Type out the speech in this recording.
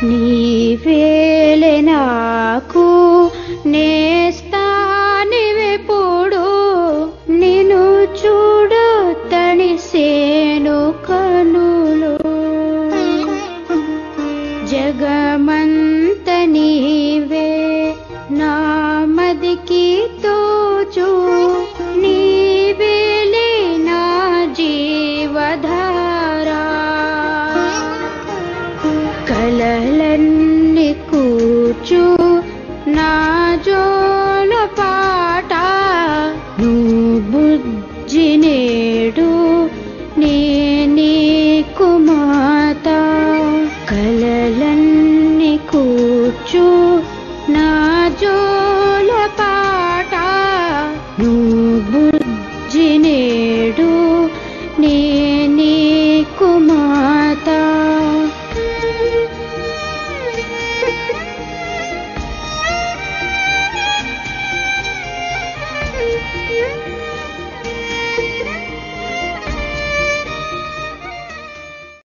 నీవేలే నాకు నేస్తానివెప్పుడు నిన్ను చూడ తడిసేను కనులు జగమంత నీవే నా మదికి తోచు నీవేలే నా జీవధారా కలలన్నీ కూర్చు నా జోల పాట నువ్వు బుజ్జి నేడు నే నీకు మాత కలలన్నీ కూర్చు నా జోల పాట నువ్వు బుజ్జి నేడు నే నీకు మాత